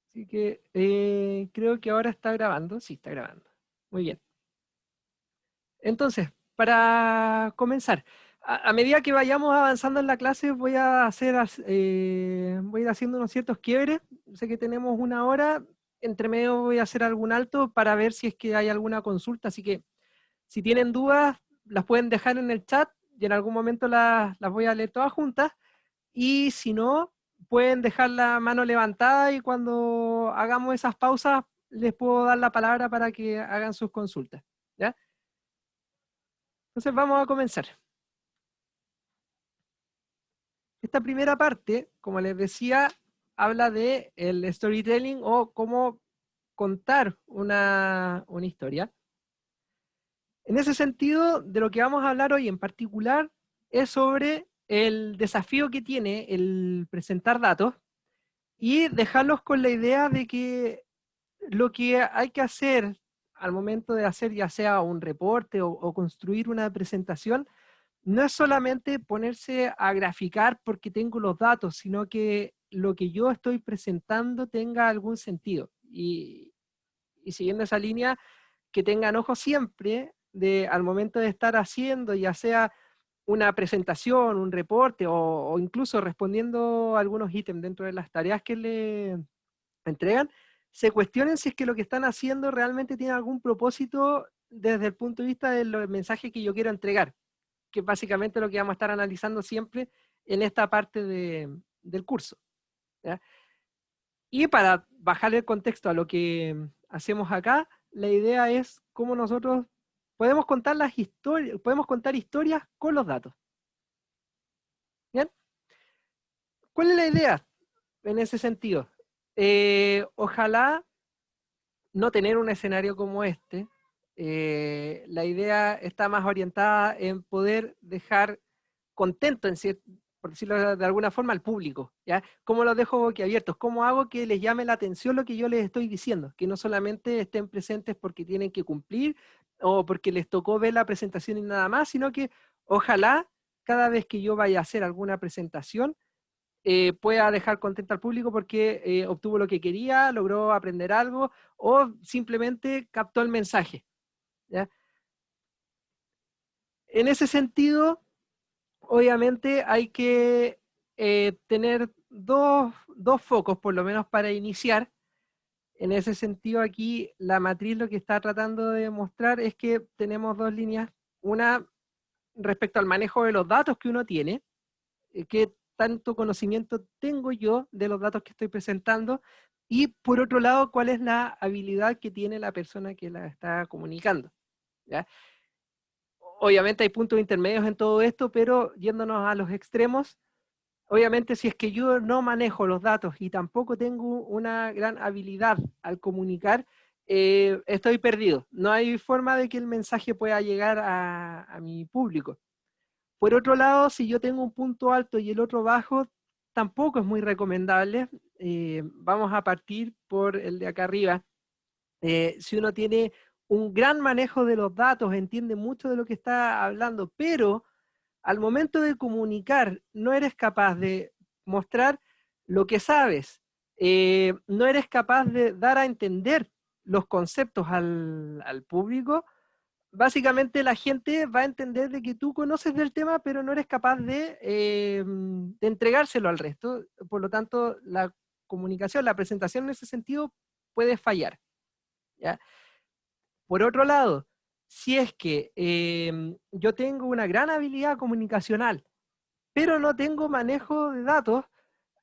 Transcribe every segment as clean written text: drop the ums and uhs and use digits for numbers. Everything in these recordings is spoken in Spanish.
Así que creo que ahora está grabando. Sí, está grabando. Muy bien. Entonces, para comenzar, a medida que vayamos avanzando en la clase, voy a ir haciendo unos ciertos quiebres. Sé que tenemos una hora. Entre medio voy a hacer algún alto para ver si es que hay alguna consulta. Así que si tienen dudas, las pueden dejar en el chat y en algún momento las voy a leer todas juntas. Y si no, pueden dejar la mano levantada y cuando hagamos esas pausas, les puedo dar la palabra para que hagan sus consultas. ¿Ya? Entonces vamos a comenzar. Esta primera parte, como les decía, habla de el storytelling o cómo contar una historia. En ese sentido, de lo que vamos a hablar hoy en particular es sobre el desafío que tiene el presentar datos y dejarlos con la idea de que lo que hay que hacer al momento de hacer ya sea un reporte o construir una presentación, no es solamente ponerse a graficar porque tengo los datos, sino que lo que yo estoy presentando tenga algún sentido. Y siguiendo esa línea, que tengan ojo siempre de al momento de estar haciendo, ya sea una presentación, un reporte o incluso respondiendo algunos ítems dentro de las tareas que le entregan, se cuestionen si es que lo que están haciendo realmente tiene algún propósito desde el punto de vista del mensaje que yo quiero entregar, que es básicamente lo que vamos a estar analizando siempre en esta parte del curso. ¿Ya? Y para bajar el contexto a lo que hacemos acá, la idea es cómo nosotros podemos contar las historias, podemos contar historias con los datos. ¿Bien? ¿Cuál es la idea en ese sentido? Ojalá no tener un escenario como este. La idea está más orientada en poder dejar contento, por decirlo de alguna forma, al público. ¿Ya? ¿Cómo los dejo boquiabiertos? ¿Cómo hago que les llame la atención lo que yo les estoy diciendo? Que no solamente estén presentes porque tienen que cumplir o porque les tocó ver la presentación y nada más, sino que ojalá cada vez que yo vaya a hacer alguna presentación, pueda dejar contento al público porque obtuvo lo que quería, logró aprender algo o simplemente captó el mensaje. ¿Ya? En ese sentido, obviamente hay que tener dos focos, por lo menos para iniciar. En ese sentido, aquí la matriz lo que está tratando de mostrar es que tenemos dos líneas. Una respecto al manejo de los datos que uno tiene, qué tanto conocimiento tengo yo de los datos que estoy presentando, y por otro lado, cuál es la habilidad que tiene la persona que la está comunicando. ¿Ya? Obviamente hay puntos intermedios en todo esto, pero yéndonos a los extremos, obviamente si es que yo no manejo los datos y tampoco tengo una gran habilidad al comunicar, estoy perdido. No hay forma de que el mensaje pueda llegar a mi público. Por otro lado, si yo tengo un punto alto y el otro bajo, tampoco es muy recomendable. Vamos a partir por el de acá arriba. Si uno tiene un gran manejo de los datos, entiende mucho de lo que está hablando, pero al momento de comunicar no eres capaz de mostrar lo que sabes, no eres capaz de dar a entender los conceptos al público, básicamente la gente va a entender de que tú conoces del tema, pero no eres capaz de entregárselo al resto. Por lo tanto, la comunicación, la presentación en ese sentido puede fallar. ¿Ya? Por otro lado, si es que yo tengo una gran habilidad comunicacional, pero no tengo manejo de datos,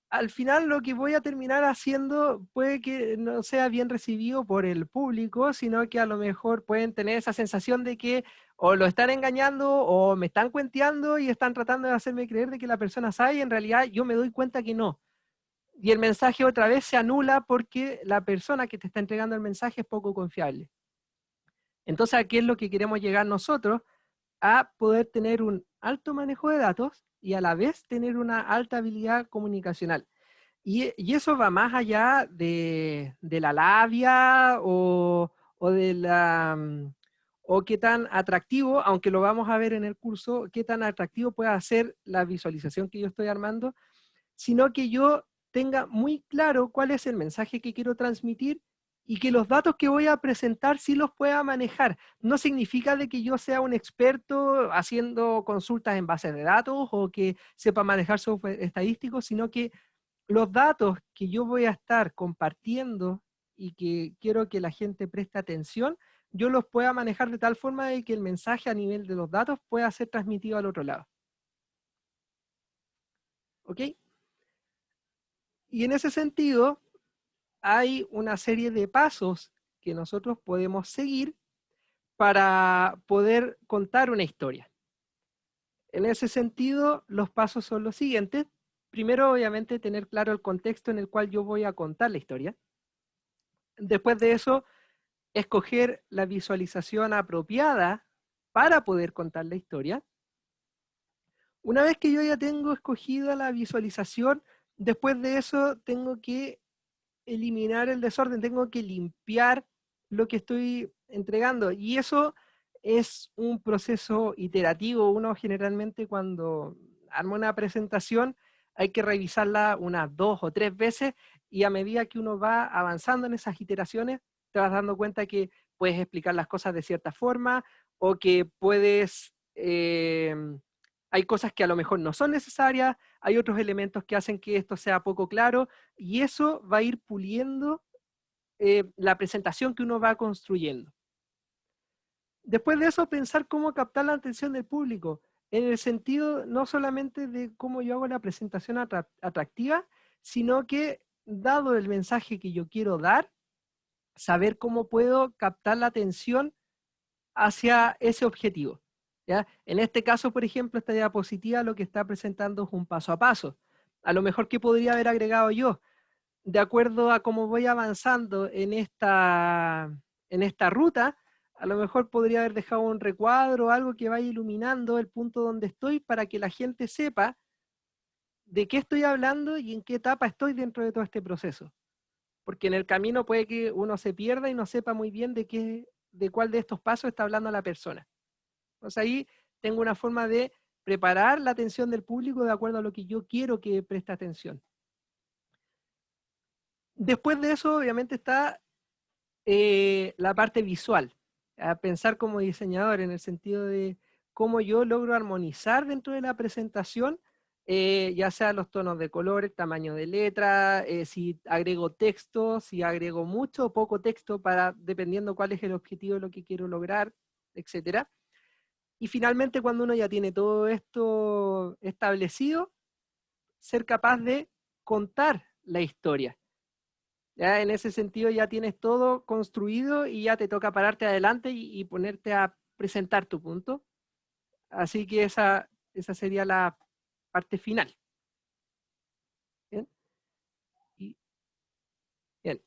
al final lo que voy a terminar haciendo puede que no sea bien recibido por el público, sino que a lo mejor pueden tener esa sensación de que o lo están engañando o me están cuenteando y están tratando de hacerme creer de que la persona sabe y en realidad yo me doy cuenta que no. Y el mensaje otra vez se anula porque la persona que te está entregando el mensaje es poco confiable. Entonces, ¿a qué es lo que queremos llegar nosotros? A poder tener un alto manejo de datos y a la vez tener una alta habilidad comunicacional. Y eso va más allá de la labia o de la o qué tan atractivo, aunque lo vamos a ver en el curso, qué tan atractivo puede ser la visualización que yo estoy armando, sino que yo tenga muy claro cuál es el mensaje que quiero transmitir y que los datos que voy a presentar sí los pueda manejar. No significa de que yo sea un experto haciendo consultas en bases de datos o que sepa manejar software estadístico, sino que los datos que yo voy a estar compartiendo y que quiero que la gente preste atención, yo los pueda manejar de tal forma de que el mensaje a nivel de los datos pueda ser transmitido al otro lado. ¿Ok? Y en ese sentido, hay una serie de pasos que nosotros podemos seguir para poder contar una historia. En ese sentido, los pasos son los siguientes. Primero, obviamente, tener claro el contexto en el cual yo voy a contar la historia. Después de eso, escoger la visualización apropiada para poder contar la historia. Una vez que yo ya tengo escogida la visualización, después de eso tengo que eliminar el desorden, tengo que limpiar lo que estoy entregando. Y eso es un proceso iterativo. Uno generalmente cuando arma una presentación hay que revisarla unas 2 o 3 veces y a medida que uno va avanzando en esas iteraciones, te vas dando cuenta que puedes explicar las cosas de cierta forma o que puedes... hay cosas que a lo mejor no son necesarias, hay otros elementos que hacen que esto sea poco claro, y eso va a ir puliendo la presentación que uno va construyendo. Después de eso, pensar cómo captar la atención del público, en el sentido no solamente de cómo yo hago la presentación atractiva, sino que, dado el mensaje que yo quiero dar, saber cómo puedo captar la atención hacia ese objetivo. ¿Ya? En este caso, por ejemplo, esta diapositiva lo que está presentando es un paso a paso. A lo mejor, ¿qué podría haber agregado yo? De acuerdo a cómo voy avanzando en esta ruta, a lo mejor podría haber dejado un recuadro o algo que vaya iluminando el punto donde estoy para que la gente sepa de qué estoy hablando y en qué etapa estoy dentro de todo este proceso. Porque en el camino puede que uno se pierda y no sepa muy bien de cuál de estos pasos está hablando la persona. Entonces ahí tengo una forma de preparar la atención del público de acuerdo a lo que yo quiero que preste atención. Después de eso, obviamente, está la parte visual. A pensar como diseñador en el sentido de cómo yo logro armonizar dentro de la presentación, ya sea los tonos de color, el tamaño de letra, si agrego texto, si agrego mucho o poco texto, dependiendo cuál es el objetivo de lo que quiero lograr, etcétera. Y finalmente, cuando uno ya tiene todo esto establecido, ser capaz de contar la historia. Ya en ese sentido ya tienes todo construido y ya te toca pararte adelante y ponerte a presentar tu punto. Así que esa sería la parte final. ¿Bien? Bien.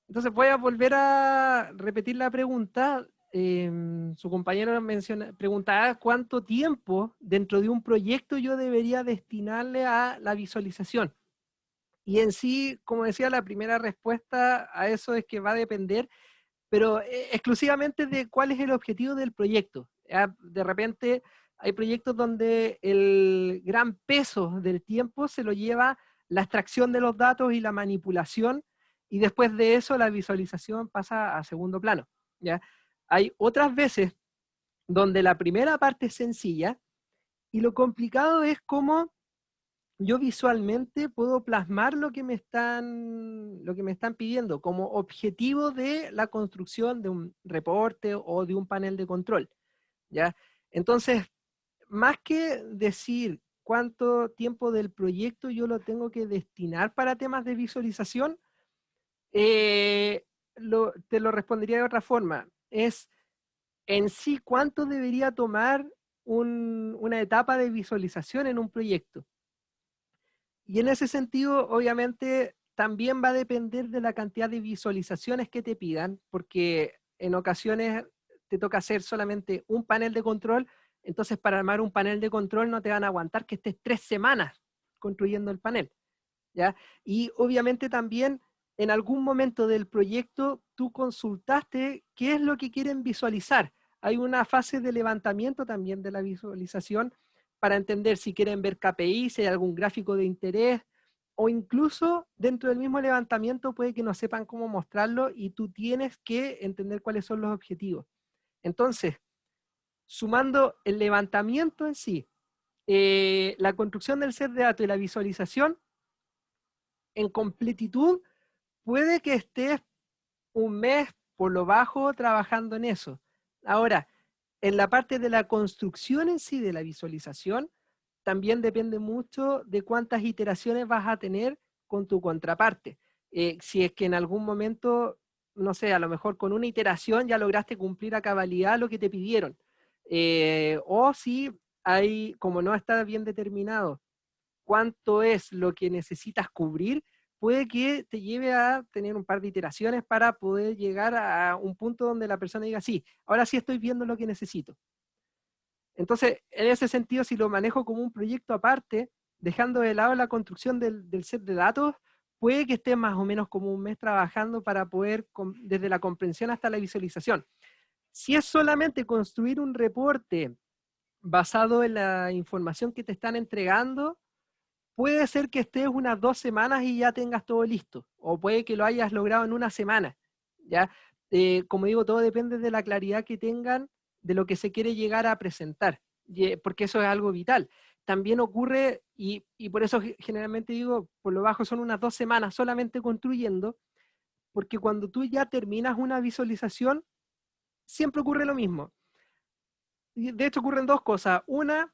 Entonces voy a volver a repetir la pregunta. Su compañero preguntaba cuánto tiempo dentro de un proyecto yo debería destinarle a la visualización. Y en sí, como decía, la primera respuesta a eso es que va a depender, pero exclusivamente de cuál es el objetivo del proyecto. ¿Ya? De repente hay proyectos donde el gran peso del tiempo se lo lleva la extracción de los datos y la manipulación, y después de eso la visualización pasa a segundo plano. ¿Ya? Hay otras veces donde la primera parte es sencilla, y lo complicado es cómo yo visualmente puedo plasmar lo que me están pidiendo como objetivo de la construcción de un reporte o de un panel de control, ¿ya? Entonces, más que decir cuánto tiempo del proyecto yo lo tengo que destinar para temas de visualización, te lo respondería de otra forma. Es en sí cuánto debería tomar una etapa de visualización en un proyecto. Y en ese sentido, obviamente, también va a depender de la cantidad de visualizaciones que te pidan, porque en ocasiones te toca hacer solamente un panel de control, entonces para armar un panel de control no te van a aguantar que estés 3 semanas construyendo el panel, ¿ya? Y obviamente también en algún momento del proyecto tú consultaste qué es lo que quieren visualizar. Hay una fase de levantamiento también de la visualización para entender si quieren ver KPI, si hay algún gráfico de interés, o incluso dentro del mismo levantamiento puede que no sepan cómo mostrarlo y tú tienes que entender cuáles son los objetivos. Entonces, sumando el levantamiento en sí, la construcción del set de datos y la visualización, en completitud, puede que estés un mes por lo bajo trabajando en eso. Ahora, en la parte de la construcción en sí de la visualización, también depende mucho de cuántas iteraciones vas a tener con tu contraparte. Si es que en algún momento, no sé, a lo mejor con una iteración ya lograste cumplir a cabalidad lo que te pidieron. O si hay, como no está bien determinado cuánto es lo que necesitas cubrir, puede que te lleve a tener un par de iteraciones para poder llegar a un punto donde la persona diga, sí, ahora sí estoy viendo lo que necesito. Entonces, en ese sentido, si lo manejo como un proyecto aparte, dejando de lado la construcción del set de datos, puede que esté más o menos como un mes trabajando para poder, desde la comprensión hasta la visualización. Si es solamente construir un reporte basado en la información que te están entregando, puede ser que estés unas 2 semanas y ya tengas todo listo, o puede que lo hayas logrado en una semana, ¿ya? Como digo, todo depende de la claridad que tengan de lo que se quiere llegar a presentar, porque eso es algo vital. También ocurre, y por eso generalmente digo, por lo bajo son unas 2 semanas solamente construyendo, porque cuando tú ya terminas una visualización, siempre ocurre lo mismo. Y de hecho ocurren dos cosas. Una,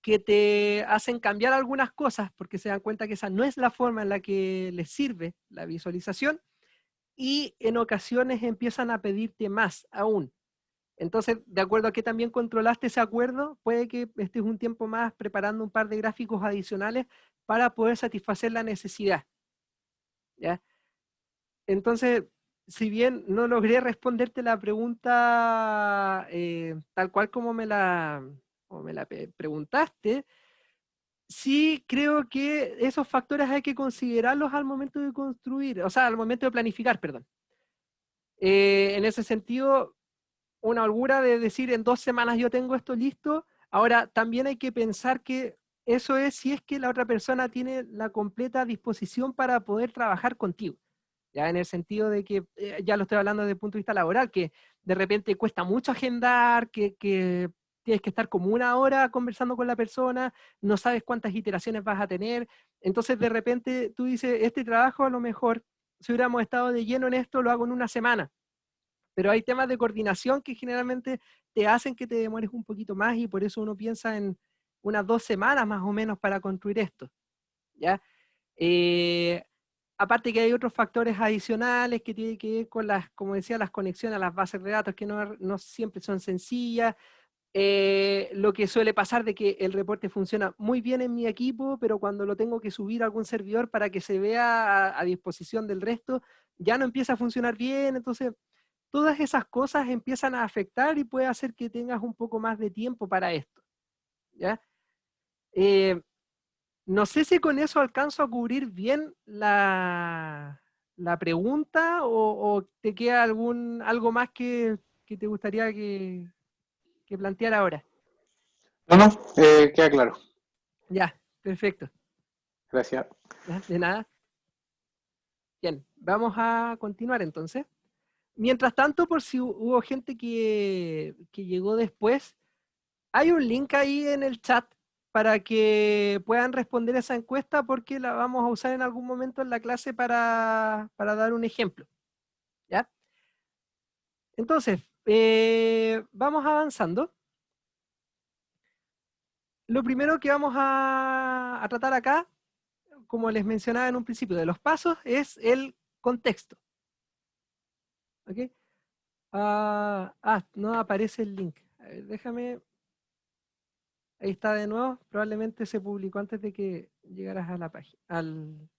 que te hacen cambiar algunas cosas porque se dan cuenta que esa no es la forma en la que les sirve la visualización y en ocasiones empiezan a pedirte más aún. Entonces, de acuerdo a que también controlaste ese acuerdo, puede que estés un tiempo más preparando un par de gráficos adicionales para poder satisfacer la necesidad, ¿ya? Entonces, si bien no logré responderte la pregunta tal cual como me la preguntaste, sí creo que esos factores hay que considerarlos al momento de construir, o sea, al momento de planificar, perdón. En ese sentido, una holgura de decir en 2 semanas yo tengo esto listo. Ahora, también hay que pensar que eso es si es que la otra persona tiene la completa disposición para poder trabajar contigo. Ya en el sentido de que, ya lo estoy hablando desde el punto de vista laboral, que de repente cuesta mucho agendar, que tienes que estar como una hora conversando con la persona, no sabes cuántas iteraciones vas a tener, entonces de repente tú dices, este trabajo a lo mejor, si hubiéramos estado de lleno en esto, lo hago en una semana, pero hay temas de coordinación que generalmente te hacen que te demores un poquito más y por eso uno piensa en unas 2 semanas más o menos para construir esto, ¿ya? Eh, Aparte que hay otros factores adicionales que tienen que ver con las, como decía, las conexiones a las bases de datos que no siempre son sencillas. Lo que suele pasar de que el reporte funciona muy bien en mi equipo, pero cuando lo tengo que subir a algún servidor para que se vea a disposición del resto, ya no empieza a funcionar bien. Entonces, todas esas cosas empiezan a afectar y puede hacer que tengas un poco más de tiempo para esto, ¿ya? Eh, no sé si con eso alcanzo a cubrir bien la pregunta o te queda algo más que te gustaría que planteara ahora. No, no, queda claro. Ya, perfecto. Gracias. Ya, de nada. Bien, vamos a continuar entonces. Mientras tanto, por si hubo gente que llegó después, hay un link ahí en el chat para que puedan responder esa encuesta porque la vamos a usar en algún momento en la clase para dar un ejemplo. ¿Ya? Entonces, vamos avanzando. Lo primero que vamos a tratar acá, como les mencionaba en un principio de los pasos, es el contexto. ¿Ok? No aparece el link. A ver, déjame. Ahí está de nuevo. Probablemente se publicó antes de que llegaras a la página, al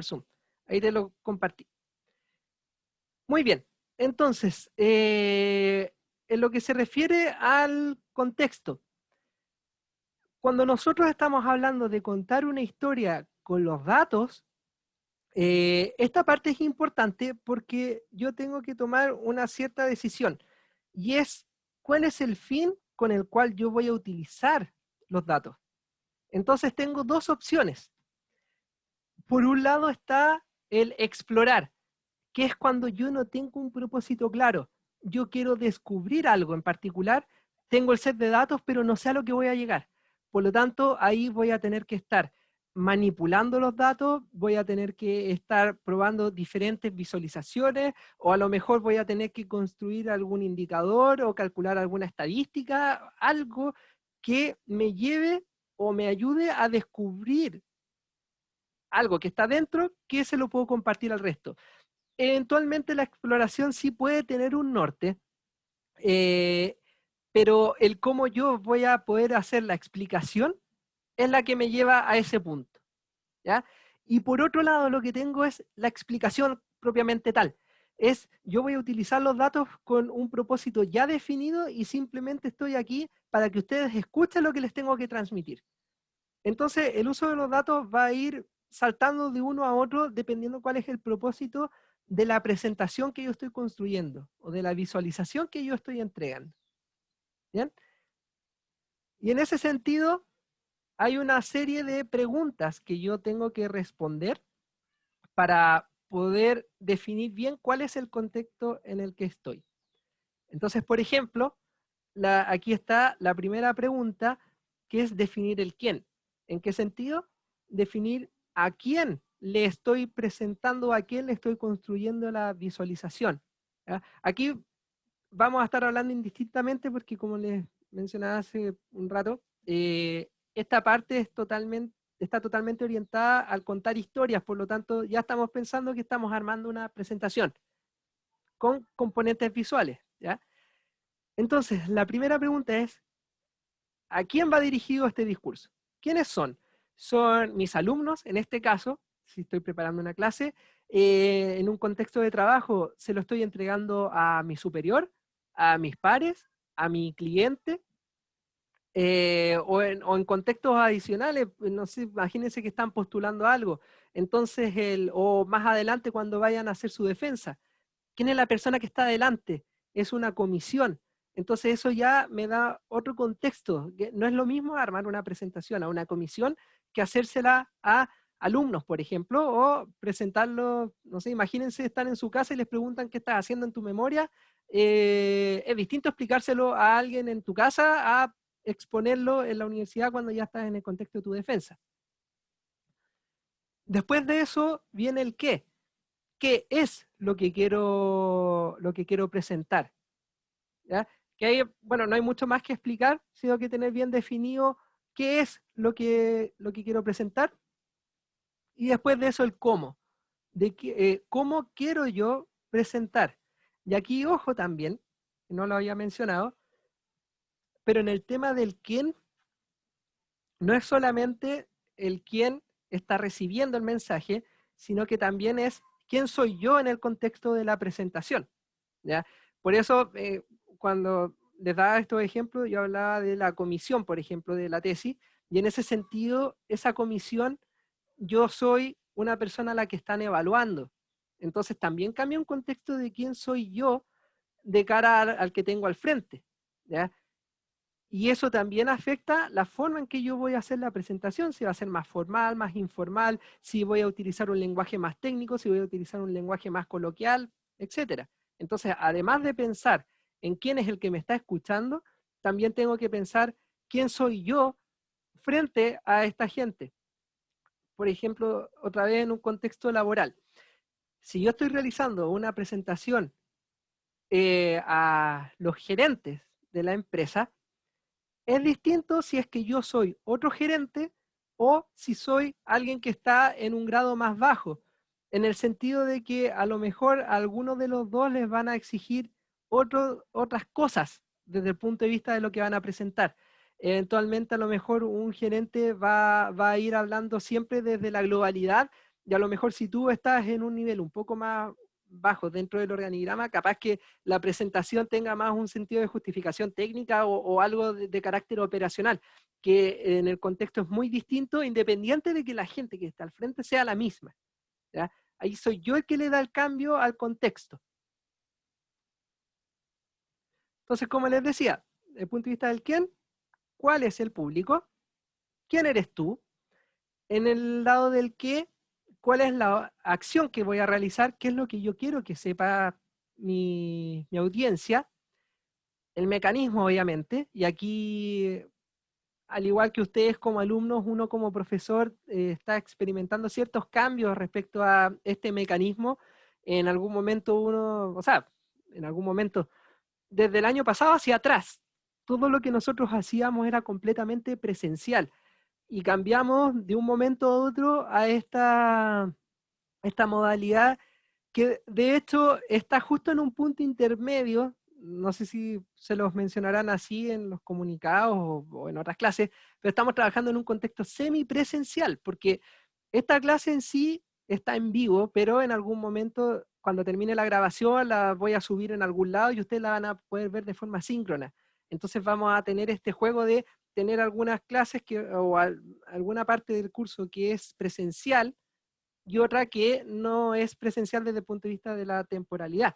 Zoom. Ahí te lo compartí. Muy bien. Entonces, en lo que se refiere al contexto, cuando nosotros estamos hablando de contar una historia con los datos, esta parte es importante porque yo tengo que tomar una cierta decisión y es cuál es el fin con el cual yo voy a utilizar los datos. Entonces tengo dos opciones. por un lado está el explorar, que es cuando yo no tengo un propósito claro. Yo quiero descubrir algo en particular, tengo el set de datos, pero no sé a lo que voy a llegar. Por lo tanto, ahí voy a tener que estar manipulando los datos, voy a tener que estar probando diferentes visualizaciones, o a lo mejor voy a tener que construir algún indicador o calcular alguna estadística, algo que me lleve o me ayude a descubrir algo que está dentro, que se lo puedo compartir al resto. Eventualmente la exploración sí puede tener un norte, eh, pero el cómo yo voy a poder hacer la explicación es la que me lleva a ese punto, ¿ya? Y por otro lado, lo que tengo es la explicación propiamente tal. Es, yo voy a utilizar los datos con un propósito ya definido y simplemente estoy aquí para que ustedes escuchen lo que les tengo que transmitir. Entonces, el uso de los datos va a ir saltando de uno a otro dependiendo cuál es el propósito de la presentación que yo estoy construyendo o de la visualización que yo estoy entregando. ¿Bien? Y en ese sentido, hay una serie de preguntas que yo tengo que responder para poder definir bien cuál es el contexto en el que estoy. Entonces, por ejemplo, aquí está la primera pregunta, que es definir el quién. ¿En qué sentido? Definir a quién le estoy presentando, a quién le estoy construyendo la visualización. ¿Ya? Aquí vamos a estar hablando indistintamente porque, como les mencionaba hace un rato, esta parte está totalmente orientada al contar historias, por lo tanto ya estamos pensando que estamos armando una presentación con componentes visuales, ¿ya? Entonces, la primera pregunta es, ¿a quién va dirigido este discurso? ¿Quiénes son? Son mis alumnos, en este caso, si estoy preparando una clase, en un contexto de trabajo, se lo estoy entregando a mi superior, a mis pares, a mi cliente, o en contextos adicionales, no sé, imagínense que están postulando algo, entonces, o más adelante cuando vayan a hacer su defensa, ¿quién es la persona que está adelante? Es una comisión. Entonces eso ya me da otro contexto. No es lo mismo armar una presentación a una comisión que hacérsela a alumnos, por ejemplo, o presentarlo, no sé, imagínense estar en su casa y les preguntan qué estás haciendo en tu memoria. Es distinto explicárselo a alguien en tu casa a exponerlo en la universidad cuando ya estás en el contexto de tu defensa. Después de eso viene el qué. ¿Qué es lo que quiero presentar? ¿Ya? Que ahí, bueno, no hay mucho más que explicar, sino que tener bien definido qué es lo que quiero presentar y después de eso el cómo, cómo quiero yo presentar. Y aquí, ojo también, no lo había mencionado, pero en el tema del quién, no es solamente el quién está recibiendo el mensaje, sino que también es quién soy yo en el contexto de la presentación. ¿Ya? Por eso, cuando les daba estos ejemplos, yo hablaba de la comisión, por ejemplo, de la tesis, y en ese sentido, esa comisión, yo soy una persona a la que están evaluando. Entonces también cambia un contexto de quién soy yo de cara al que tengo al frente. ¿Ya? Y eso también afecta la forma en que yo voy a hacer la presentación, si va a ser más formal, más informal, si voy a utilizar un lenguaje más técnico, si voy a utilizar un lenguaje más coloquial, etc. Entonces, además de pensar en quién es el que me está escuchando, también tengo que pensar quién soy yo frente a esta gente. Por ejemplo, otra vez en un contexto laboral. Si yo estoy realizando una presentación a los gerentes de la empresa, es distinto si es que yo soy otro gerente o si soy alguien que está en un grado más bajo, en el sentido de que a lo mejor a algunos de los dos les van a exigir otras cosas desde el punto de vista de lo que van a presentar. Eventualmente a lo mejor un gerente va a ir hablando siempre desde la globalidad y a lo mejor si tú estás en un nivel un poco más bajo dentro del organigrama, capaz que la presentación tenga más un sentido de justificación técnica o algo de carácter operacional, que en el contexto es muy distinto, independiente de que la gente que está al frente sea la misma. ¿Ya? Ahí soy yo el que le da el cambio al contexto. Entonces, como les decía, desde el punto de vista del quién, ¿cuál es el público? ¿Quién eres tú? En el lado del qué, cuál es la acción que voy a realizar, qué es lo que yo quiero que sepa mi audiencia, el mecanismo obviamente, y aquí, al igual que ustedes como alumnos, uno como profesor está experimentando ciertos cambios respecto a este mecanismo. En algún momento uno, o sea, en algún momento, desde el año pasado hacia atrás, todo lo que nosotros hacíamos era completamente presencial y cambiamos de un momento a otro a esta modalidad que de hecho está justo en un punto intermedio. No sé si se los mencionarán así en los comunicados o en otras clases, pero estamos trabajando en un contexto semipresencial, porque esta clase en sí está en vivo, pero en algún momento, cuando termine la grabación, la voy a subir en algún lado y ustedes la van a poder ver de forma síncrona. Entonces vamos a tener este juego de tener algunas clases alguna parte del curso que es presencial, y otra que no es presencial desde el punto de vista de la temporalidad.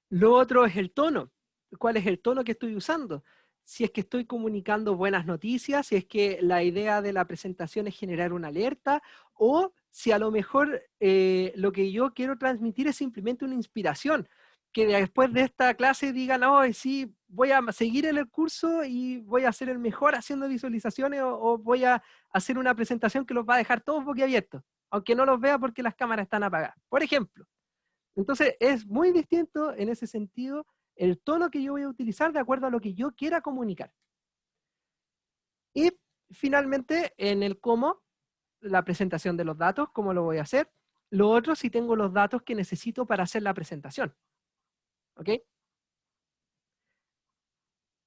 Lo otro es el tono. ¿Cuál es el tono que estoy usando? Si es que estoy comunicando buenas noticias, si es que la idea de la presentación es generar una alerta, o si a lo mejor lo que yo quiero transmitir es simplemente una inspiración, que después de esta clase digan, oh, sí, voy a seguir en el curso y voy a ser el mejor haciendo visualizaciones, o voy a hacer una presentación que los va a dejar todos boquiabiertos, aunque no los vea porque las cámaras están apagadas, por ejemplo. Entonces es muy distinto en ese sentido el tono que yo voy a utilizar de acuerdo a lo que yo quiera comunicar. Y finalmente en el cómo, la presentación de los datos, cómo lo voy a hacer. Lo otro, si tengo los datos que necesito para hacer la presentación. ¿Ok?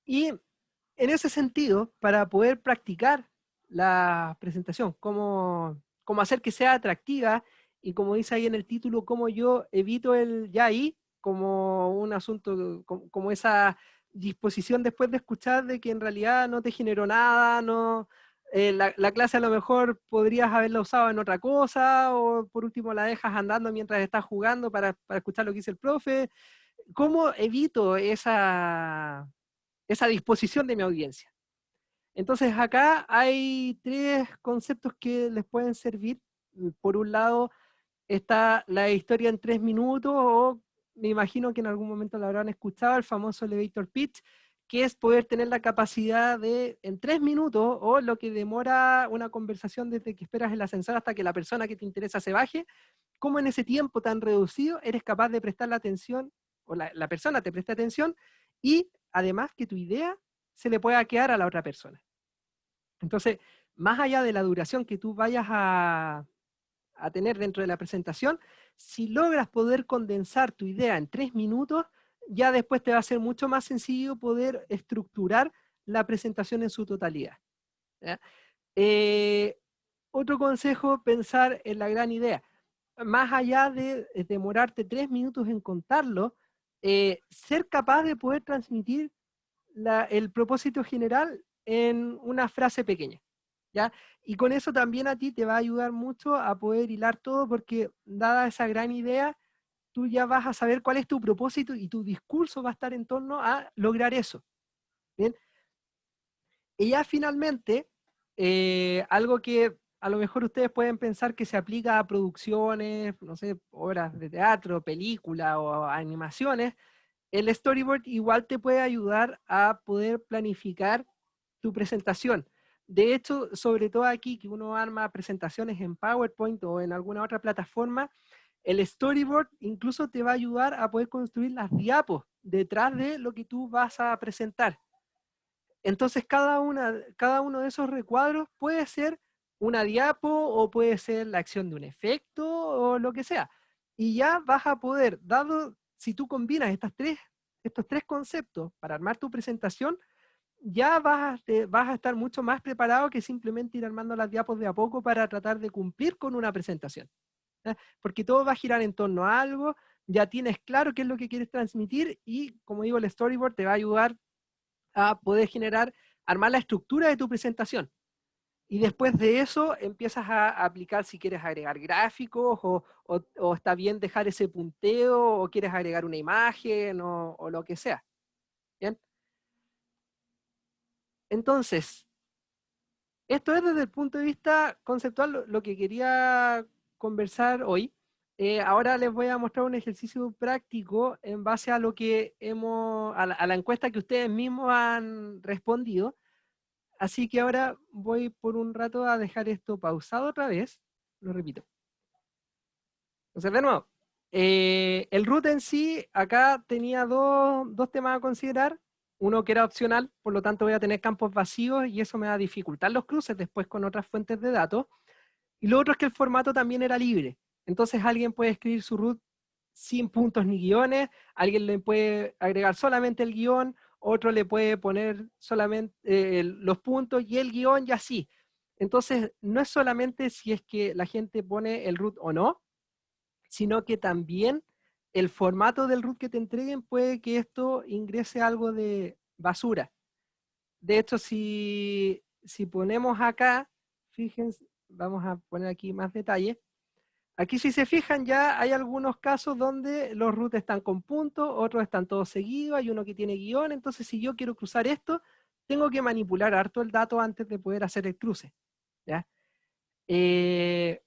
Y en ese sentido, para poder practicar la presentación, cómo hacer que sea atractiva, y como dice ahí en el título, cómo yo evito el ya ahí, como un asunto, como esa disposición después de escuchar de que en realidad no te generó nada, no, la clase a lo mejor podrías haberla usado en otra cosa, o por último la dejas andando mientras estás jugando para escuchar lo que dice el profe. ¿Cómo evito esa disposición de mi audiencia? Entonces acá hay tres conceptos que les pueden servir. Por un lado está la historia en 3 minutos, o me imagino que en algún momento lo habrán escuchado, el famoso elevator pitch, que es poder tener la capacidad de, en 3 minutos, o lo que demora una conversación desde que esperas el ascensor hasta que la persona que te interesa se baje, cómo en ese tiempo tan reducido eres capaz de prestar la atención, o la persona te presta atención, y además que tu idea se le pueda quedar a la otra persona. Entonces, más allá de la duración que tú vayas a tener dentro de la presentación, si logras poder condensar tu idea en 3 minutos, ya después te va a ser mucho más sencillo poder estructurar la presentación en su totalidad. ¿Ya? Otro consejo, pensar en la gran idea. Más allá de demorarte 3 minutos en contarlo, ser capaz de poder transmitir el propósito general en una frase pequeña. ¿Ya? Y con eso también a ti te va a ayudar mucho a poder hilar todo, porque dada esa gran idea, tú ya vas a saber cuál es tu propósito y tu discurso va a estar en torno a lograr eso. ¿Bien? Y ya finalmente, algo que a lo mejor ustedes pueden pensar que se aplica a producciones, no sé, obras de teatro, película o animaciones, el storyboard igual te puede ayudar a poder planificar tu presentación. De hecho, sobre todo aquí que uno arma presentaciones en PowerPoint o en alguna otra plataforma, el storyboard incluso te va a ayudar a poder construir las diapos detrás de lo que tú vas a presentar. Entonces, cada uno de esos recuadros puede ser una diapo, o puede ser la acción de un efecto, o lo que sea. Y ya vas a poder, dado, si tú combinas estos tres conceptos para armar tu presentación, ya vas a estar mucho más preparado que simplemente ir armando las diapos de a poco para tratar de cumplir con una presentación. ¿Ya? Porque todo va a girar en torno a algo, ya tienes claro qué es lo que quieres transmitir, y como digo, el storyboard te va a ayudar a poder armar la estructura de tu presentación. Y después de eso empiezas a aplicar si quieres agregar gráficos, o está bien dejar ese punteo, o quieres agregar una imagen, o lo que sea. ¿Bien? Entonces, Esto es desde el punto de vista conceptual lo que quería conversar hoy. Ahora les voy a mostrar un ejercicio práctico en base a lo que a la encuesta que ustedes mismos han respondido. Así que ahora voy por un rato a dejar esto pausado otra vez. Lo repito. Entonces, de nuevo, el root en sí, acá tenía dos temas a considerar. Uno que era opcional, por lo tanto voy a tener campos vacíos y eso me va a dificultar los cruces después con otras fuentes de datos. Y lo otro es que el formato también era libre. Entonces alguien puede escribir su root sin puntos ni guiones, alguien le puede agregar solamente el guión, otro le puede poner solamente los puntos y el guión y así. Entonces no es solamente si es que la gente pone el root o no, sino que también el formato del root que te entreguen puede que esto ingrese algo de basura. De hecho, si ponemos acá, fíjense, vamos a poner aquí más detalle. Aquí si se fijan ya hay algunos casos donde los roots están con puntos, otros están todos seguidos, hay uno que tiene guión, entonces si yo quiero cruzar esto, tengo que manipular harto el dato antes de poder hacer el cruce. ¿Ya? Eh,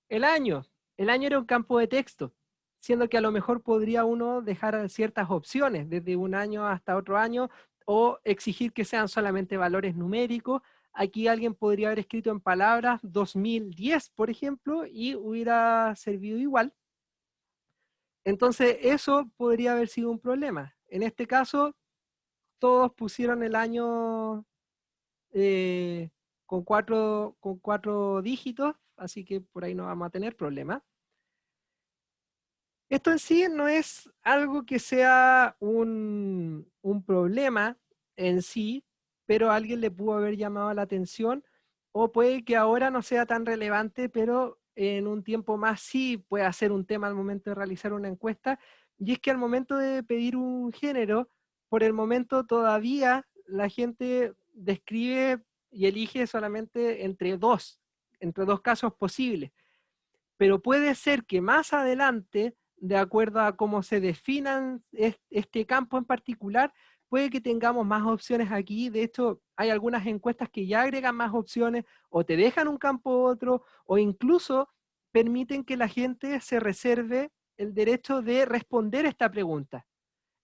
el año. El año era un campo de texto, siendo que a lo mejor podría uno dejar ciertas opciones, desde un año hasta otro año, o exigir que sean solamente valores numéricos. Aquí alguien podría haber escrito en palabras 2010, por ejemplo, y hubiera servido igual. Entonces, eso podría haber sido un problema. En este caso, todos pusieron el año con cuatro dígitos, así que por ahí no vamos a tener problema. Esto en sí no es algo que sea un problema en sí, pero a alguien le pudo haber llamado la atención, o puede que ahora no sea tan relevante, pero en un tiempo más sí puede ser un tema al momento de realizar una encuesta, y es que al momento de pedir un género, por el momento todavía la gente describe y elige solamente entre dos casos posibles. Pero puede ser que más adelante, de acuerdo a cómo se definan este campo en particular, puede que tengamos más opciones aquí. De hecho, hay algunas encuestas que ya agregan más opciones, o te dejan un campo u otro, o incluso permiten que la gente se reserve el derecho de responder esta pregunta.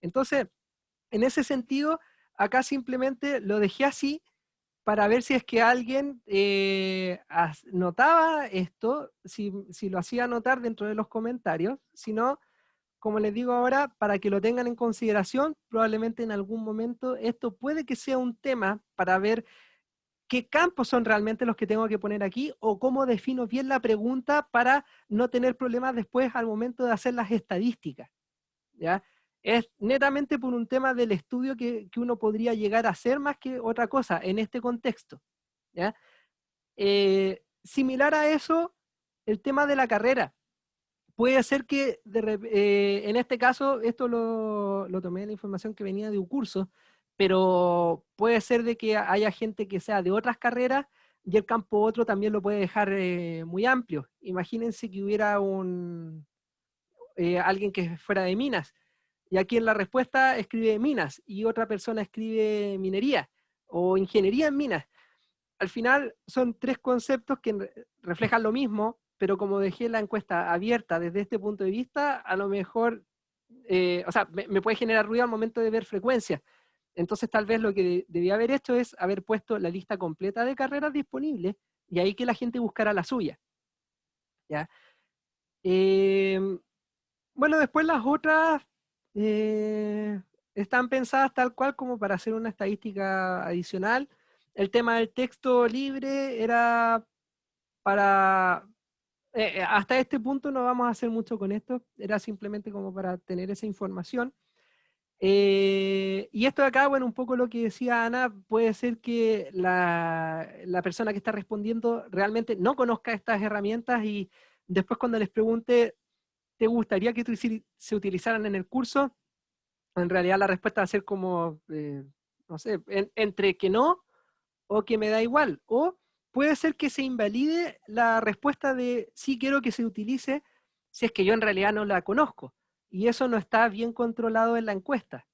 Entonces, en ese sentido, acá simplemente lo dejé así para ver si es que alguien notaba esto, si lo hacía notar dentro de los comentarios. Si no, como les digo ahora, para que lo tengan en consideración, probablemente en algún momento esto puede que sea un tema para ver qué campos son realmente los que tengo que poner aquí, o cómo defino bien la pregunta para no tener problemas después al momento de hacer las estadísticas. ¿Ya? Es netamente por un tema del estudio que uno podría llegar a hacer más que otra cosa en este contexto. ¿Ya? Similar a eso, el tema de la carrera. Puede ser que en este caso, esto lo tomé de la información que venía de un curso, pero puede ser de que haya gente que sea de otras carreras y el campo otro también lo puede dejar muy amplio. Imagínense que hubiera alguien que fuera de minas, y aquí en la respuesta escribe minas y otra persona escribe minería o ingeniería en minas. Al final son tres conceptos que reflejan lo mismo, pero como dejé la encuesta abierta desde este punto de vista, a lo mejor, o sea, me puede generar ruido al momento de ver frecuencias. Entonces tal vez lo que debía haber hecho es haber puesto la lista completa de carreras disponibles y ahí que la gente buscara la suya. ¿Ya? Bueno, después las otras están pensadas tal cual como para hacer una estadística adicional. El tema del texto libre era para... hasta este punto no vamos a hacer mucho con esto, era simplemente como para tener esa información. Y esto de acá, bueno, un poco lo que decía Ana, puede ser que la persona que está respondiendo realmente no conozca estas herramientas y después cuando les pregunte, ¿te gustaría que se utilizaran en el curso? En realidad la respuesta va a ser como, no sé, entre que no o que me da igual. O puede ser que se invalide la respuesta de sí quiero que se utilice si es que yo en realidad no la conozco. Y eso no está bien controlado en la encuesta.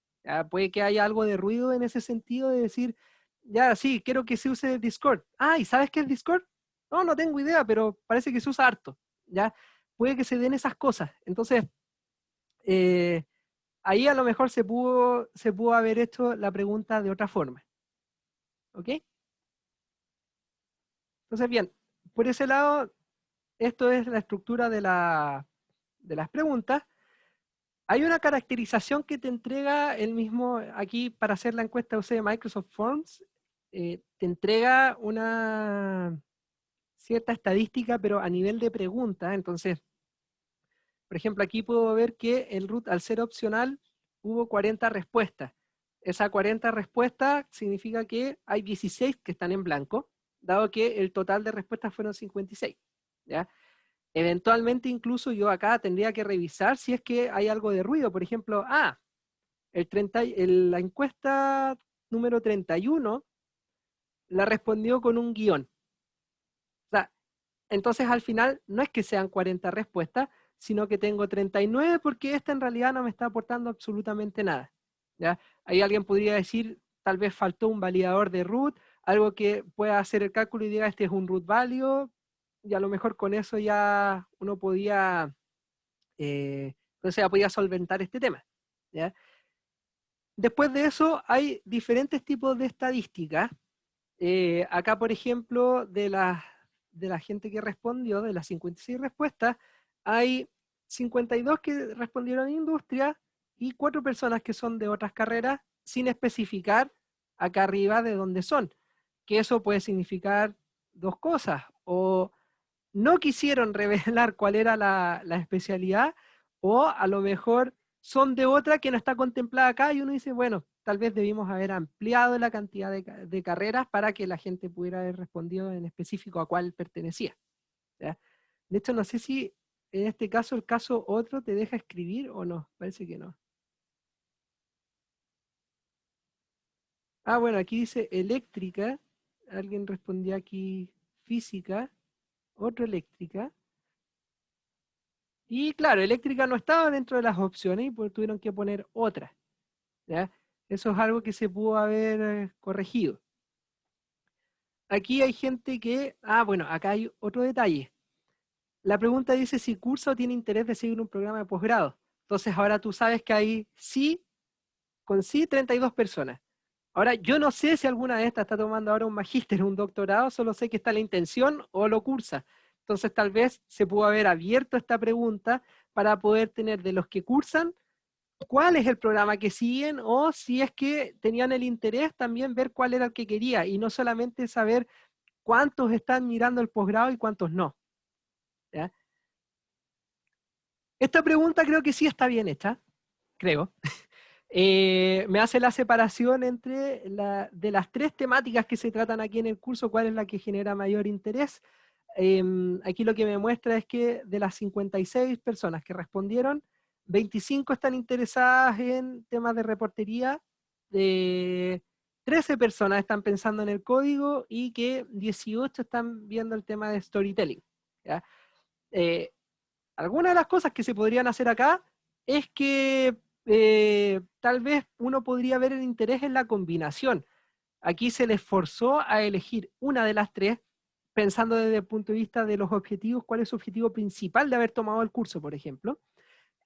Puede que haya algo de ruido en ese sentido de decir, Ya, sí, quiero que se use Discord. Ah, ¿y sabes qué es Discord? No, no tengo idea, pero parece que se usa harto. ¿Ya? Puede que se den esas cosas. Entonces, eh, ahí a lo mejor se pudo haber hecho la pregunta de otra forma. ¿Ok? Entonces, bien, por ese lado, esto es la estructura de las preguntas. Hay una caracterización que te entrega el mismo, aquí para hacer la encuesta usé Microsoft Forms, te entrega una cierta estadística, pero a nivel de pregunta. Entonces, por ejemplo, aquí puedo ver que el root, al ser opcional, hubo 40 respuestas. Esa 40 respuestas significa que hay 16 que están en blanco, dado que el total de respuestas fueron 56. ¿Ya? Eventualmente, incluso yo acá tendría que revisar si es que hay algo de ruido. Por ejemplo, la encuesta número 31 la respondió con un guión. O sea, entonces al final no es que sean 40 respuestas, sino que tengo 39 porque esta en realidad no me está aportando absolutamente nada. ¿Ya? Ahí alguien podría decir, tal vez faltó un validador de root, algo que pueda hacer el cálculo y diga este es un root válido, y a lo mejor con eso ya uno podía, entonces ya podía solventar este tema. ¿Ya? Después de eso hay diferentes tipos de estadísticas. Acá, por ejemplo, de la gente que respondió, de las 56 respuestas, hay 52 que respondieron en industria y 4 personas que son de otras carreras, sin especificar acá arriba de dónde son. Que eso puede significar dos cosas. O no quisieron revelar cuál era la especialidad, o a lo mejor son de otra que no está contemplada acá y uno dice, bueno, tal vez debimos haber ampliado la cantidad de carreras para que la gente pudiera haber respondido en específico a cuál pertenecía. ¿Ya? De hecho, no sé si en este caso el caso otro te deja escribir o no, parece que no. Ah, bueno, aquí dice eléctrica, alguien respondía aquí física, otro eléctrica. Y claro, eléctrica no estaba dentro de las opciones y pues tuvieron que poner otra. ¿Ya? Eso es algo que se pudo haber corregido. Aquí hay gente que, bueno, acá hay otro detalle. La pregunta dice si cursa o tiene interés de seguir un programa de posgrado. Entonces ahora tú sabes que hay sí, con sí 32 personas. Ahora, yo no sé si alguna de estas está tomando ahora un magíster o un doctorado, solo sé que está la intención o lo cursa. Entonces tal vez se pudo haber abierto esta pregunta para poder tener de los que cursan cuál es el programa que siguen o si es que tenían el interés también ver cuál era el que quería y no solamente saber cuántos están mirando el posgrado y cuántos no. ¿Ya? Esta pregunta creo que sí está bien hecha, creo. Me hace la separación entre de las 3 temáticas que se tratan aquí en el curso, cuál es la que genera mayor interés. Aquí lo que me muestra es que de las 56 personas que respondieron, 25 están interesadas en temas de reportería, 13 personas están pensando en el código y que 18 están viendo el tema de storytelling. ¿Ya? Eh, Algunas de las cosas que se podrían hacer acá es que tal vez uno podría ver el interés en la combinación. Aquí se les forzó a elegir una de las 3, pensando desde el punto de vista de los objetivos, cuál es su objetivo principal de haber tomado el curso, por ejemplo.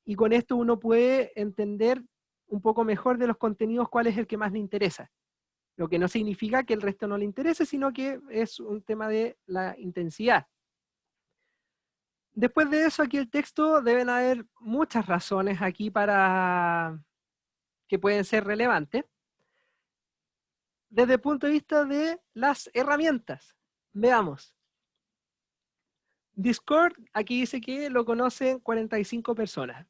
Y con esto uno puede entender un poco mejor de los contenidos cuál es el que más le interesa. Lo que no significa que el resto no le interese, sino que es un tema de la intensidad. Después de eso, aquí el texto, deben haber muchas razones aquí para que pueden ser relevantes. Desde el punto de vista de las herramientas, veamos. Discord, aquí dice que lo conocen 45 personas.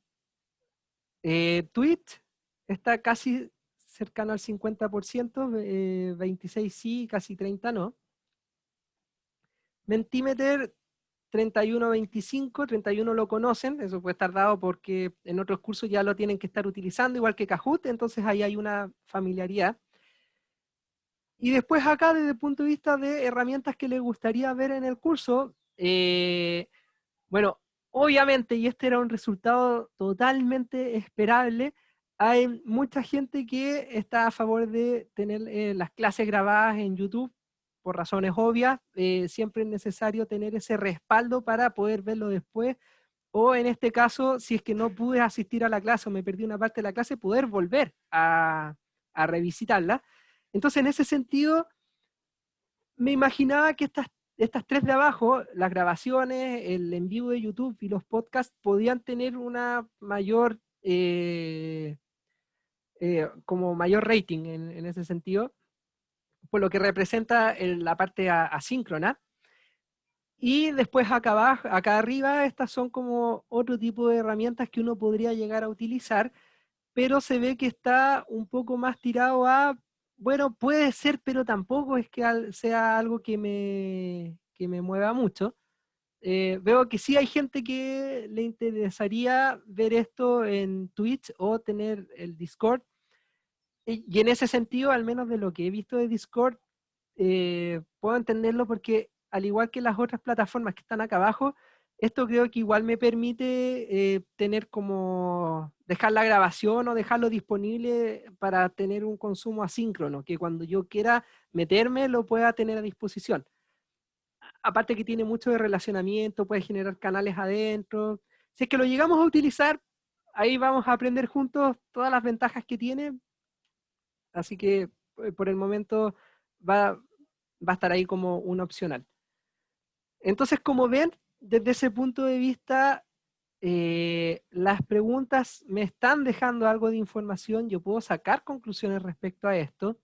Twitch está casi cercano al 50%, 26 sí, casi 30 no. Mentimeter 31-25, 31 lo conocen, eso puede estar dado porque en otros cursos ya lo tienen que estar utilizando, igual que Kahoot, entonces ahí hay una familiaridad. Y después acá, desde el punto de vista de herramientas que les gustaría ver en el curso, bueno, obviamente, y este era un resultado totalmente esperable, hay mucha gente que está a favor de tener las clases grabadas en YouTube por razones obvias. Siempre es necesario tener ese respaldo para poder verlo después. O en este caso, si es que no pude asistir a la clase o me perdí una parte de la clase, poder volver a revisitarla. Entonces, en ese sentido, me imaginaba que estas tres de abajo, las grabaciones, el en vivo de YouTube y los podcasts, podían tener una mayor, como mayor rating en ese sentido, por lo que representa la parte asíncrona. Y después acá arriba, estas son como otro tipo de herramientas que uno podría llegar a utilizar, pero se ve que está un poco más tirado a, bueno, puede ser, pero tampoco es que sea algo que me mueva mucho. Veo que sí hay gente que le interesaría ver esto en Twitch o tener el Discord. Y en ese sentido, al menos de lo que he visto de Discord, puedo entenderlo porque al igual que las otras plataformas que están acá abajo, esto creo que igual me permite tener como dejar la grabación o dejarlo disponible para tener un consumo asíncrono, que cuando yo quiera meterme lo pueda tener a disposición. Aparte que tiene mucho de relacionamiento, puede generar canales adentro. Si es que lo llegamos a utilizar, ahí vamos a aprender juntos todas las ventajas que tiene. Así que por el momento va, va a estar ahí como un opcional. Entonces, como ven, desde ese punto de vista, las preguntas me están dejando algo de información, yo puedo sacar conclusiones respecto a esto.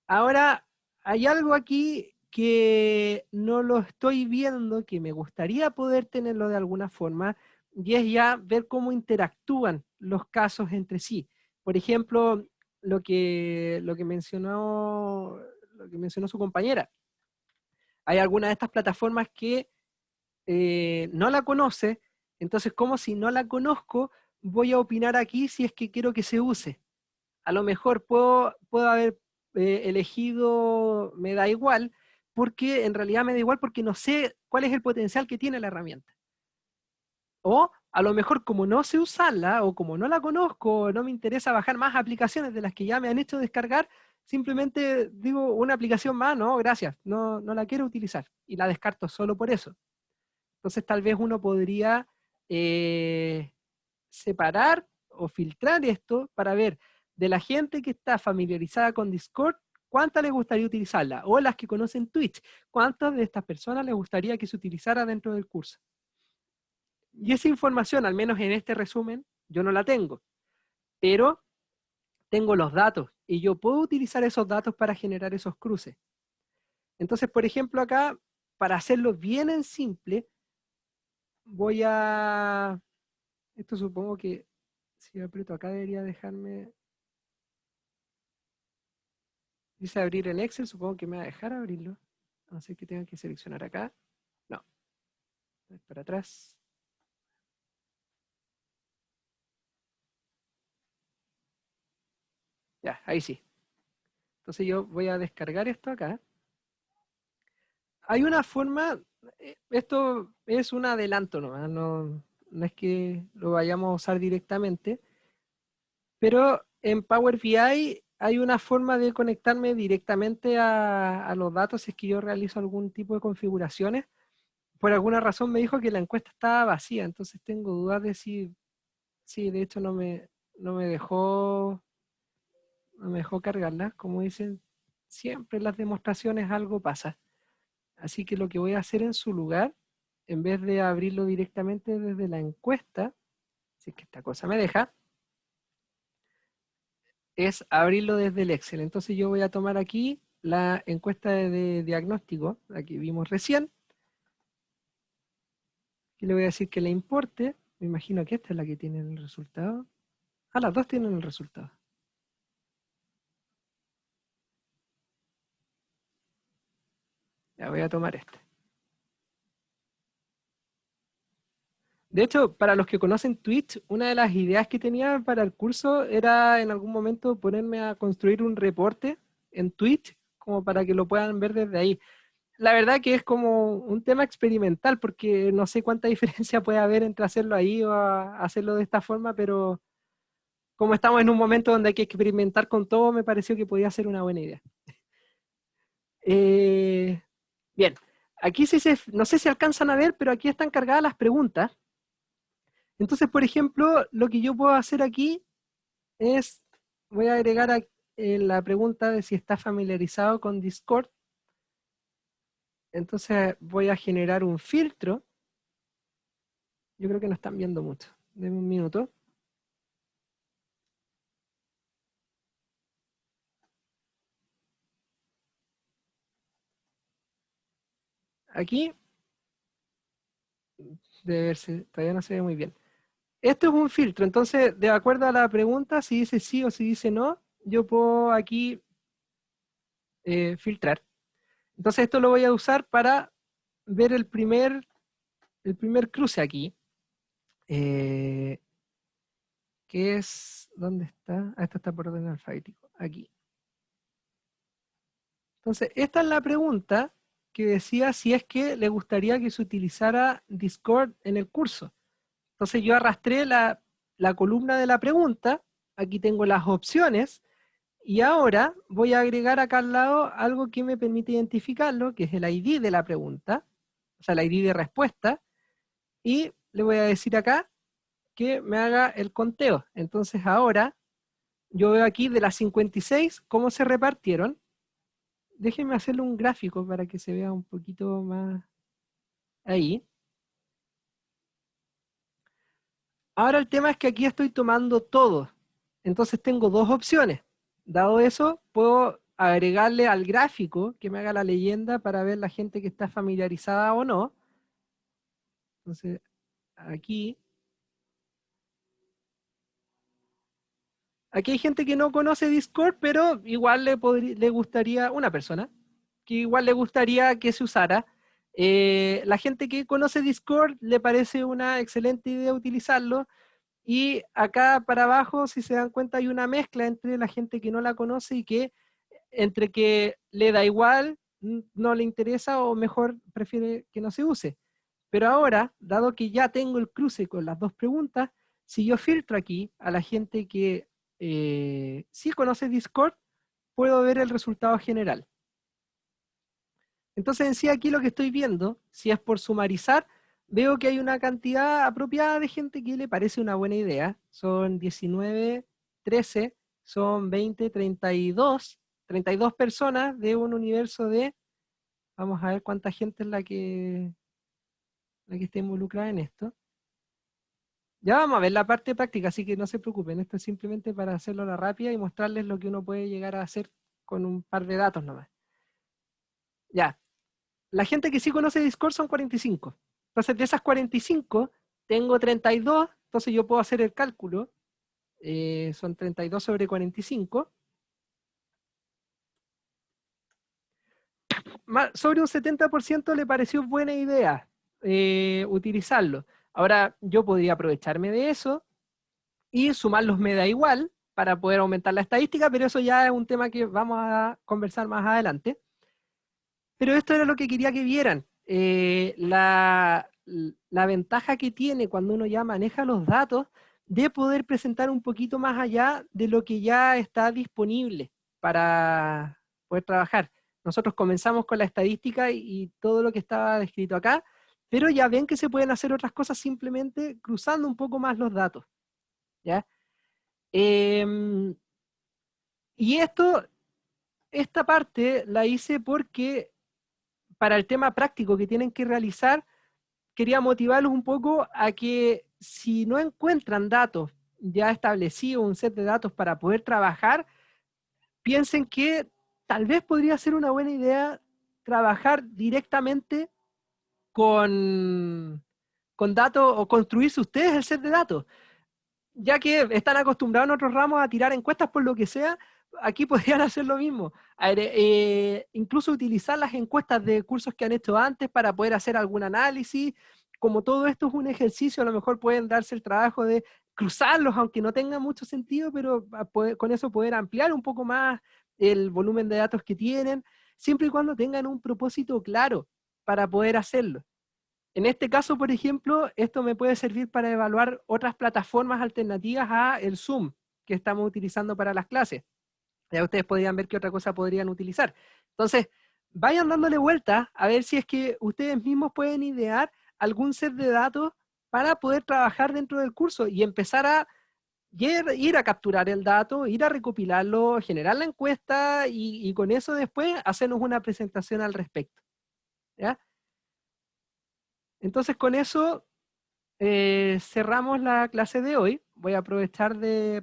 Ahora, hay algo aquí que no lo estoy viendo, que me gustaría poder tenerlo de alguna forma, y es ya ver cómo interactúan los casos entre sí. Por ejemplo, lo que mencionó su compañera. Hay algunas de estas plataformas que no la conoce, entonces como si no la conozco, voy a opinar aquí si es que quiero que se use. A lo mejor puedo haber elegido me da igual, porque en realidad me da igual porque no sé cuál es el potencial que tiene la herramienta. O a lo mejor como no sé usarla o como no la conozco, o no me interesa bajar más aplicaciones de las que ya me han hecho descargar, simplemente digo una aplicación más, no, gracias, no la quiero utilizar y la descarto solo por eso. Entonces tal vez uno podría eh, separar o filtrar esto para ver de la gente que está familiarizada con Discord, ¿cuántas les gustaría utilizarla? O las que conocen Twitch, ¿cuántas de estas personas les gustaría que se utilizara dentro del curso? Y esa información, al menos en este resumen, yo no la tengo, pero tengo los datos y yo puedo utilizar esos datos para generar esos cruces. Entonces, por ejemplo, acá, para hacerlo bien en simple, voy a... Esto supongo que si aprieto acá debería dejarme... Dice abrir en Excel, supongo que me va a dejar abrirlo. A no ser que tenga que seleccionar acá. No. Para atrás. Ya, ahí sí. Entonces yo voy a descargar esto acá. Hay una forma, esto es un adelanto nomás, no es que lo vayamos a usar directamente, pero en Power BI hay una forma de conectarme directamente a los datos si es que yo realizo algún tipo de configuraciones. Por alguna razón me dijo que la encuesta estaba vacía, entonces tengo dudas de si de hecho no me dejó cargarla. Como dicen, siempre en las demostraciones algo pasa. Así que lo que voy a hacer en su lugar, en vez de abrirlo directamente desde la encuesta, si es que esta cosa me deja, es abrirlo desde el Excel. Entonces yo voy a tomar aquí la encuesta de diagnóstico, la que vimos recién, y le voy a decir que le importe. Me imagino que esta es la que tiene el resultado. Ah, las dos tienen el resultado. Ya voy a tomar este. De hecho, para los que conocen Twitch, una de las ideas que tenía para el curso era en algún momento ponerme a construir un reporte en Twitch, como para que lo puedan ver desde ahí. La verdad que es como un tema experimental, porque no sé cuánta diferencia puede haber entre hacerlo ahí o hacerlo de esta forma, pero como estamos en un momento donde hay que experimentar con todo, me pareció que podía ser una buena idea. Bien, aquí no sé si alcanzan a ver, pero aquí están cargadas las preguntas. Entonces, por ejemplo, lo que yo puedo hacer aquí es, voy a agregar la pregunta de si está familiarizado con Discord. Entonces voy a generar un filtro. Yo creo que no están viendo mucho. Denme un minuto. Aquí, debe verse, todavía no se ve muy bien. Esto es un filtro, entonces, de acuerdo a la pregunta, si dice sí o si dice no, yo puedo aquí filtrar. Entonces esto lo voy a usar para ver el primer cruce aquí. Que es, ¿dónde está? Ah, esto está por orden alfabético, aquí. Entonces, esta es la pregunta que decía si es que le gustaría que se utilizara Discord en el curso. Entonces yo arrastré la columna de la pregunta, aquí tengo las opciones, y ahora voy a agregar acá al lado algo que me permite identificarlo, que es el ID de la pregunta, o sea, el ID de respuesta, y le voy a decir acá que me haga el conteo. Entonces ahora yo veo aquí de las 56 cómo se repartieron. Déjenme hacerle un gráfico para que se vea un poquito más ahí. Ahora el tema es que aquí estoy tomando todo. Entonces tengo dos opciones. Dado eso, puedo agregarle al gráfico que me haga la leyenda para ver la gente que está familiarizada o no. Entonces, aquí hay gente que no conoce Discord, pero igual le gustaría, una persona, que igual le gustaría que se usara. La gente que conoce Discord le parece una excelente idea utilizarlo. Y acá para abajo, si se dan cuenta, hay una mezcla entre la gente que no la conoce y que entre que le da igual, no le interesa o mejor prefiere que no se use. Pero ahora, dado que ya tengo el cruce con las dos preguntas, si yo filtro aquí a la gente que sí conoce Discord, puedo ver el resultado general. Entonces en sí aquí lo que estoy viendo, si es por sumarizar, veo que hay una cantidad apropiada de gente que le parece una buena idea. Son 19, 13, son 20, 32 personas de un universo de, vamos a ver cuánta gente es la que está involucrada en esto. Ya vamos a ver la parte práctica, así que no se preocupen, esto es simplemente para hacerlo a la rápida y mostrarles lo que uno puede llegar a hacer con un par de datos nomás. Ya, la gente que sí conoce Discord son 45. Entonces, de esas 45, tengo 32, entonces yo puedo hacer el cálculo. Son 32 sobre 45. Sobre un 70% le pareció buena idea utilizarlo. Ahora, yo podría aprovecharme de eso y sumarlos me da igual para poder aumentar la estadística, pero eso ya es un tema que vamos a conversar más adelante. Pero esto era lo que quería que vieran. La ventaja que tiene cuando uno ya maneja los datos de poder presentar un poquito más allá de lo que ya está disponible para poder trabajar. Nosotros comenzamos con la estadística y todo lo que estaba descrito acá, pero ya ven que se pueden hacer otras cosas simplemente cruzando un poco más los datos. ¿Ya? Y esta parte la hice porque para el tema práctico que tienen que realizar, quería motivarlos un poco a que si no encuentran datos ya establecidos, un set de datos para poder trabajar, piensen que tal vez podría ser una buena idea trabajar directamente con datos o construirse ustedes el set de datos. Ya que están acostumbrados en otros ramos a tirar encuestas por lo que sea, aquí podrían hacer lo mismo. A ver, incluso utilizar las encuestas de cursos que han hecho antes para poder hacer algún análisis. Como todo esto es un ejercicio, a lo mejor pueden darse el trabajo de cruzarlos, aunque no tenga mucho sentido, pero con eso poder ampliar un poco más el volumen de datos que tienen, siempre y cuando tengan un propósito claro para poder hacerlo. En este caso, por ejemplo, esto me puede servir para evaluar otras plataformas alternativas a el Zoom, que estamos utilizando para las clases. Ya ustedes podrían ver qué otra cosa podrían utilizar. Entonces, vayan dándole vuelta a ver si es que ustedes mismos pueden idear algún set de datos para poder trabajar dentro del curso y empezar a ir a capturar el dato, ir a recopilarlo, generar la encuesta y con eso después hacernos una presentación al respecto. ¿Ya? Entonces con eso cerramos la clase de hoy. Voy a aprovechar de